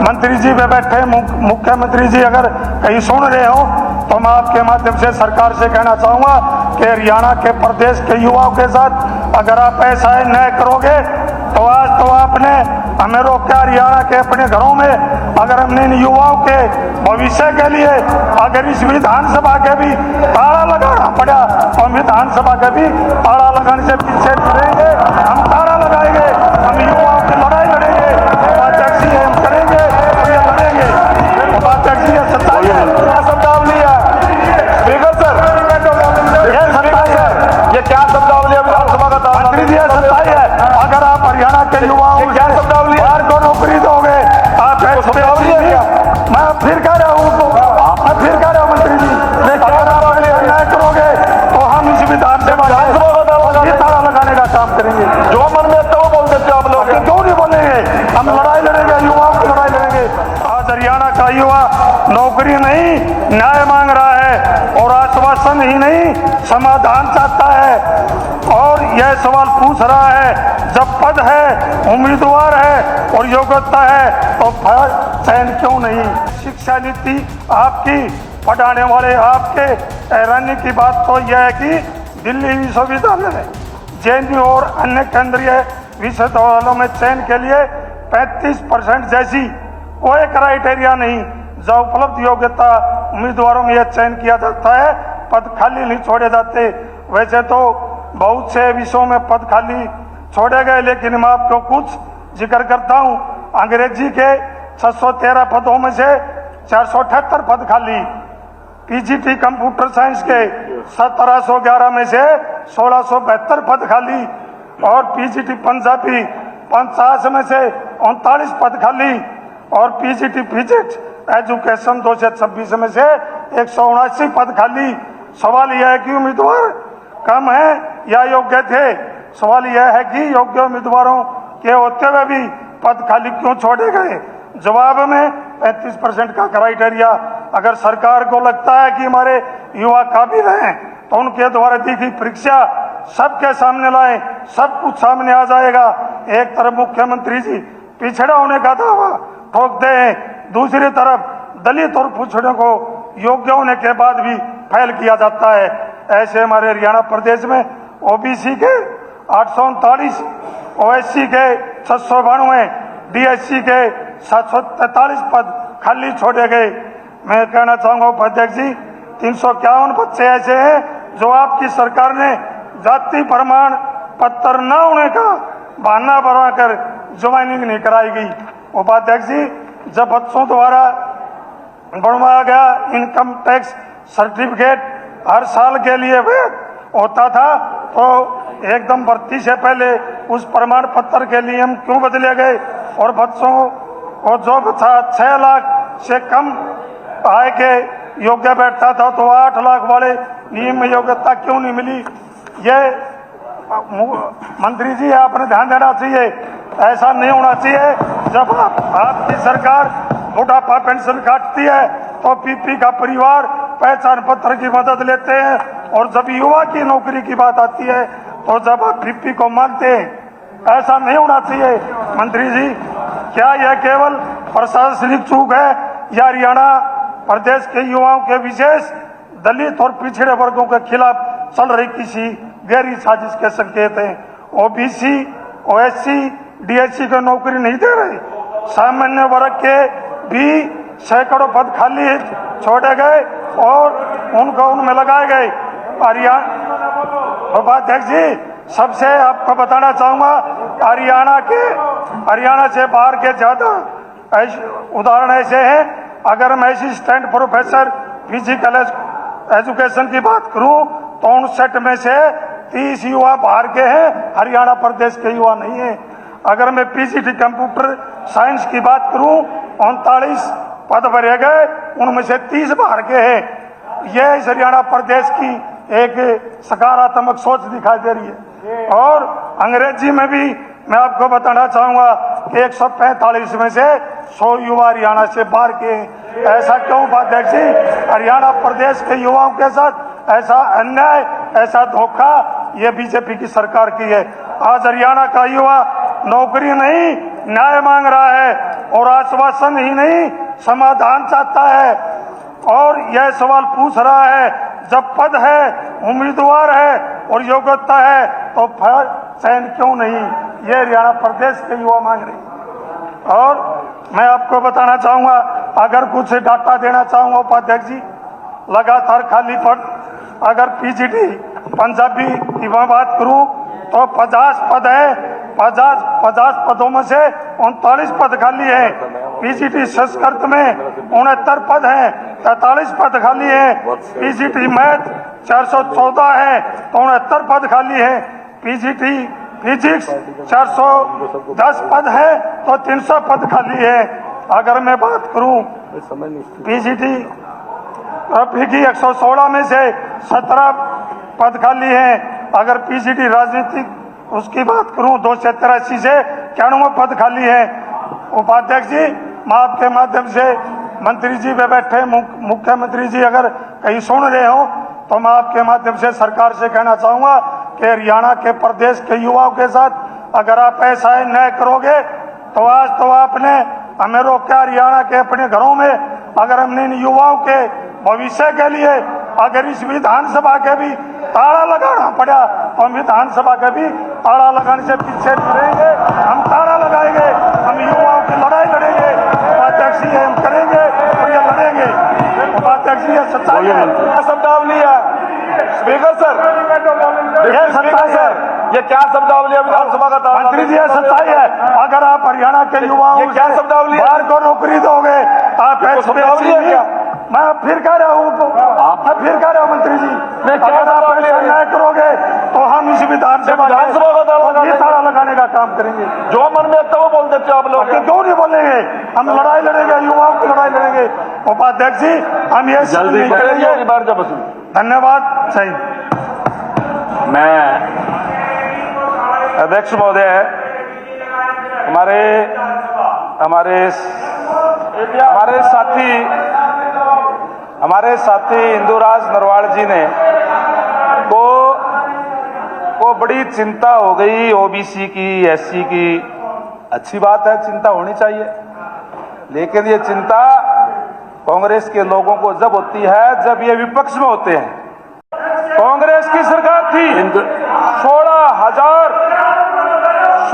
मंत्री जी पे बैठे मुख्यमंत्री जी अगर कहीं सुन रहे हो तो मैं आपके माध्यम से सरकार से कहना चाहूंगा कि हरियाणा के प्रदेश के युवाओं के साथ अगर आप ऐसा न्याय करोगे तो आज तो आपने हमें रोका हरियाणा के अपने घरों में। अगर हमने इन युवाओं के भविष्य के लिए अगर इस विधानसभा के भी ताला लगाना पड़ा तो हम विधानसभा के भी ताला लगाने से पीछे नहीं रहेंगे। हम ताला लगाएंगे, हम युवाओं की लड़ाई लड़ेंगे, उपाध्यक्ष जी हम करेंगे और ये लड़ेंगे। उपाध्यक्ष जी सत्ताई है, शब्दावली है स्पीकर सर, ये सत्ताई है, ये क्या शब्दावली है विधानसभा का? मंत्री जी सत्ताई है। अगर आप हरियाणा के युवाओं क्या शब्दावली बाहर को नौकरी दोगे आप शब्दावली है क्या? मैं फिर कह रहा हूँ मंत्री जी, अगर आप अन्याय करोगे तो हम इस विधानसभा ताला लगाने का काम करेंगे। जो मन में तो बोल सकते हो आप लोग, क्यों नहीं बोलेंगे? हम लड़ाई लड़ेंगे, युवाओं की लड़ाई लड़ेंगे। आज हरियाणा का युवा नौकरी नहीं न्याय मांग रहा है और आश्वासन ही नहीं समाधान चाहता है और यह सवाल पूछ रहा है जब पद है, उम्मीदवार है और योग्यता है तो चयन क्यों नहीं? शिक्षा नीति आपकी, पढ़ाने वाले आपके। हैरानी की बात तो यह है कि दिल्ली विश्वविद्यालय, जेएनयू और अन्य केंद्रीय विश्वविद्यालयों में चयन के लिए 35% जैसी कोई क्राइटेरिया नहीं। जो उपलब्ध योग्यता उम्मीदवारों में यह चयन किया जाता है, पद खाली नहीं छोड़े जाते। वैसे तो बहुत से विषयों में पद खाली छोड़े गए, लेकिन मैं आपको कुछ जिक्र करता हूं। अंग्रेजी के 613 पदों में से 478 पद खाली, पीजीटी कंप्यूटर साइंस के 1711 में से 1672 पद खाली और पीजीटी पंजाबी 50 में से 39 पद खाली और पीजीटी फिजिक्स एजुकेशन 226 में से 179 पद खाली। सवाल यह है कि उम्मीदवार कम है या योग्य थे? सवाल यह है कि योग्य उम्मीदवारों के होते हुए भी पद खाली क्यों छोड़े गए? जवाब में 35% का क्राइटेरिया। अगर सरकार को लगता है कि हमारे युवा काबिल हैं तो उनके द्वारा दी गई परीक्षा सबके सामने लाए, सब कुछ सामने आ जाएगा। एक तरफ मुख्यमंत्री जी पिछड़ा होने का दावा ठोकते हैं, दूसरी तरफ दलित और पिछड़ों को योग्य होने के बाद भी फेल किया जाता है। ऐसे हमारे हरियाणा प्रदेश में ओबीसी के 839, ओएससी के 692, डीएससी के 743 पद खाली छोड़े गए। मैं कहना चाहूंगा उपाध्यक्ष जी, 351 बच्चे ऐसे हैं जो आपकी सरकार ने जाति प्रमाण पत्र न होने का बहाना बनाकर ज्वाइनिंग नहीं कराई गई। उपाध्यक्ष जी, जब बच्चों द्वारा बनवाया गया इनकम टैक्स सर्टिफिकेट हर साल के लिए वैध होता था तो एकदम भर्ती से पहले उस प्रमाण पत्र के लिए हम क्यों बदले गए? और बच्चों को जो बच्चा 6 लाख से कम आय के योग्य बैठता था तो 8 लाख वाले नियम में योग्यता क्यों नहीं मिली? ये मंत्री जी आपने ध्यान देना चाहिए, ऐसा नहीं होना चाहिए। जब आपकी सरकार बुढ़ापा पेंशन काटती है तो पीपी का परिवार पहचान पत्र की मदद लेते हैं और जब युवा की नौकरी की बात आती है तो जब आप पीपी को मानते हैं। ऐसा नहीं होना चाहिए। मंत्री जी, क्या यह केवल प्रशासनिक चूक है या हरियाणा प्रदेश के युवाओं के विशेष दलित और पिछड़े वर्गों के खिलाफ चल रही किसी गहरी साजिश के संकेत हैं? ओबीसी, ओएससी, डीएससी को नौकरी नहीं दे रहे, सामान्य वर्ग के भी सैकड़ों पद खाली छोड़े गए और उनको उनमें लगाए गए। उपाध्यक्ष जी, सबसे आपको बताना चाहूंगा, हरियाणा से बाहर के ज्यादा उदाहरण ऐसे हैं। अगर मैं असिस्टेंट प्रोफेसर फिजिकल एजुकेशन की बात करूं तो 59 में से 30 युवा बाहर के हैं, हरियाणा प्रदेश के युवा नहीं है। अगर मैं पीजीटी कंप्यूटर साइंस की बात करूं 39 पद भरे गए, उनमें से 30 बाहर के हैं। यह इस हरियाणा प्रदेश की एक सकारात्मक सोच दिखाई दे रही है। और अंग्रेजी में भी मैं आपको बताना चाहूंगा कि 145 में से 100 युवा हरियाणा से बाहर के हैं। ऐसा क्यों उपाध्यक्ष जी? हरियाणा प्रदेश के युवाओं के साथ ऐसा अन्याय, ऐसा धोखा ये बीजेपी की सरकार की है। आज हरियाणा का युवा नौकरी नहीं न्याय मांग रहा है और आश्वासन ही नहीं समाधान चाहता है। और यह सवाल पूछ रहा है, जब पद है, उम्मीदवार है और योग्यता है तो फिर चयन क्यों नहीं? ये हरियाणा प्रदेश के युवा मांग रहे हैं। और मैं आपको बताना चाहूंगा, अगर कुछ डाटा देना चाहूंगा उपाध्यक्ष जी, लगातार खाली पद, अगर पीजीटी पंजाबी की मैं बात करूं तो 50 पद है, 50 पदों में से 39 पद खाली है। पीजीटी संस्कृत में 69 पद हैं, 43 पद खाली है। पीजीटी मैथ 414 है तो 69 पद खाली है। पीजीटी फिजिक्स 410 पद है तो 300 पद खाली है। अगर मैं बात करूं पीजीटी की 116 में से 17 पद खाली हैं। अगर पीजीटी राजनीतिक उसकी बात करूं 283 से 91 पद खाली है। उपाध्यक्ष जी, मैं आपके माध्यम से मंत्री जी पे बैठे मुख्यमंत्री जी अगर कहीं सुन रहे हो तो मैं आपके माध्यम से सरकार से कहना चाहूंगा कि हरियाणा के प्रदेश के युवाओं के साथ अगर आप ऐसा न करोगे तो आज तो आपने हमें रोका हरियाणा के अपने घरों में। अगर हमने इन युवाओं के भविष्य के लिए अगर इस विधानसभा के भी ताला लगाना पड़ा तो हम विधानसभा के भी ताला लगाने से पीछे नहीं रहेंगे। हम ताला लगाएंगे, हम युवाओं की लड़ाई लड़ेंगे। उपाध्यक्ष जी हम करेंगे और ये लड़ेंगे। उपाध्यक्ष जी ये सच्चाई है। शब्दावली है स्पीकर सर, ये सच्चाई है। ये क्या शब्दावली है विधानसभा का ताला? मंत्री जी ये सच्चाई है। अगर आप हरियाणा के युवाओं ये क्या शब्दावली है? बाहर को नौकरी दोगे आप शब्दावली है क्या? मैं फिर कह रहा हूँ, मैं फिर कह रहा हूँ मंत्री जी, अगर आप ऐसा न्याय करोगे तो हम इस विधानसभा का ताला लगाने का काम करेंगे। जो मन में आता है वो बोल देते आप लोग, क्यों नहीं बोलेंगे? हम लड़ाई लड़ेंगे, युवाओं की लड़ाई लड़ेंगे। उपाध्यक्ष जी हम ये जल्दी करेंगे। धन्यवाद। सही मैं अध्यक्ष महोदय, हमारे साथी इंदुराज नरवाल जी ने को बड़ी चिंता हो गई ओबीसी की, एससी की। अच्छी बात है, चिंता होनी चाहिए, लेकिन ये चिंता कांग्रेस के लोगों को जब होती है जब ये विपक्ष में होते हैं। कांग्रेस की सरकार थी,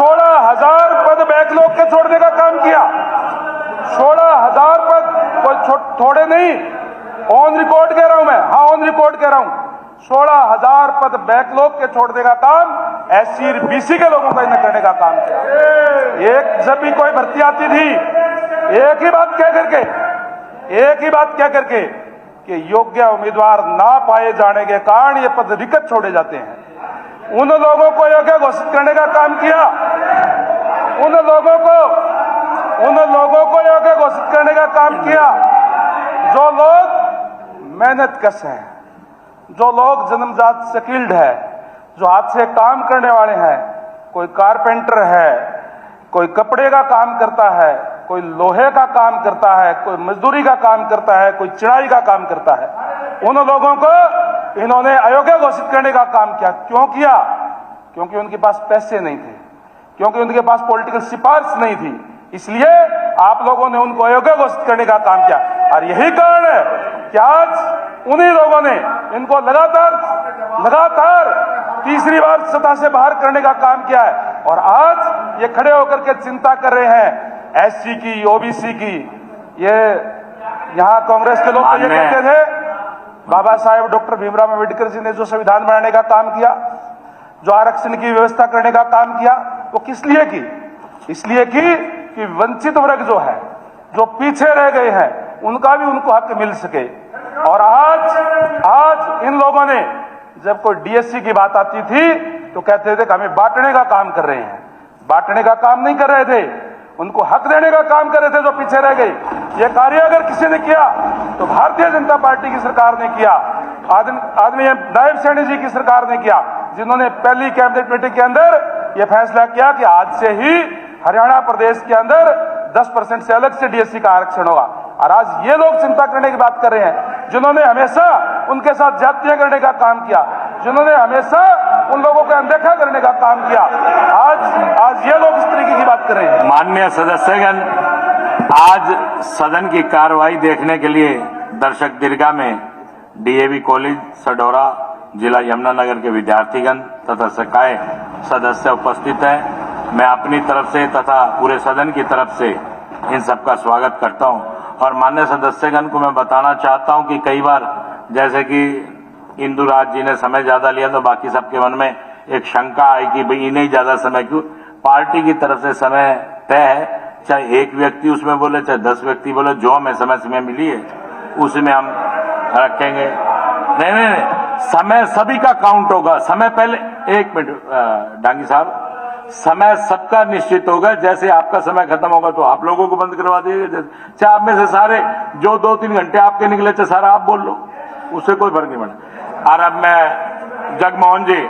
16,000 पद बैकलॉग के छोड़ने का काम किया। 16,000 पद कोई थोड़े नहीं, ऑन रिकॉर्ड कह रहा हूं मैं, हाँ ऑन रिकॉर्ड कह रहा हूं। 16,000 पद बैकलॉग के छोड़ने का काम एससी और बीसी के लोगों को इन्हें करने का काम किया। जब भी कोई भर्ती आती थी, एक ही बात कह करके कि योग्य उम्मीदवार ना पाए जाने के कारण ये पद रिक्त छोड़े जाते हैं। उन लोगों को योग्य घोषित करने का काम किया, उन लोगों को योग्य घोषित करने का काम किया जो लोग मेहनत कश हैं, जो लोग जन्मजात स्किल्ड है, जो हाथ से काम करने वाले हैं। कोई कारपेंटर है, कोई कपड़े का काम करता है, कोई लोहे का काम करता है, कोई मजदूरी का काम करता है, कोई चिड़ाई का काम करता है। उन लोगों को इन्होंने अयोग्य घोषित करने का काम किया। क्यों किया? क्योंकि उनके पास पैसे नहीं थे, क्योंकि उनके पास पॉलिटिकल सिफारिश नहीं थी, इसलिए आप लोगों ने उनको अयोग्य घोषित करने का काम किया। और यही कारण है कि आज उन्हीं लोगों ने इनको लगातार तीसरी बार सत्ता से बाहर करने का काम किया है। और आज ये खड़े होकर के चिंता कर रहे हैं एससी की, ओबीसी की। ये यहाँ कांग्रेस के लोग तो ये कहते थे, बाबा साहेब डॉक्टर भीमराव अम्बेडकर जी ने जो संविधान बनाने का काम किया, जो आरक्षण की व्यवस्था करने का काम किया, वो किस लिए की? इसलिए कि वंचित वर्ग जो है, जो पीछे रह गए हैं, उनका भी उनको हक मिल सके। और आज इन लोगों ने जब कोई डीएससी की बात आती थी तो कहते थे कि हमें बांटने का काम कर रहे हैं। बांटने का काम नहीं कर रहे थे, उनको हक देने का काम कर रहे थे जो पीछे रह गए। ये कार्य अगर किसी ने किया तो भारतीय जनता पार्टी की सरकार ने किया, आदरणीय नायब सैनी जी की सरकार ने किया, जिन्होंने पहली कैबिनेट मीटिंग के अंदर यह फैसला किया कि आज से ही हरियाणा प्रदेश के अंदर 10% से अलग से डीएससी का आरक्षण होगा। और आज ये लोग चिंता करने की बात कर रहे हैं, जिन्होंने हमेशा उनके साथ जातियां करने का काम किया, जिन्होंने हमेशा उन लोगों को अनदेखा करने का काम किया, आज ये लोग इस तरीके की बात कर रहे हैं। माननीय सदस्यगण, आज सदन की कार्रवाई देखने के लिए दर्शक दीर्घा में डीएवी कॉलेज सडौरा जिला यमुनानगर के विद्यार्थीगण तथा संकाय सदस्य उपस्थित हैं। मैं अपनी तरफ से तथा पूरे सदन की तरफ से इन सबका स्वागत करता हूं और माननीय सदस्यगण को मैं बताना चाहता हूं कि कई बार जैसे कि इंदुराज जी ने समय ज्यादा लिया तो बाकी सबके मन में एक शंका आई कि भाई इन्हें ज्यादा समय क्यों। पार्टी की तरफ से समय तय है, चाहे एक व्यक्ति उसमें बोले चाहे 10 व्यक्ति बोले, जो हमें समय मिली है उसमें हम रखेंगे। नहीं, समय सभी का काउंट होगा। समय पहले, एक मिनट डांगी साहब, समय सबका निश्चित होगा। जैसे आपका समय खत्म होगा तो आप लोगों को बंद करवा दिएगा, चाहे आप में से सारे जो 2-3 घंटे आपके निकले चाहे सारा आप बोल लो, उससे कोई फर्क नहीं पड़ता। और अब मैं जगमोहन जी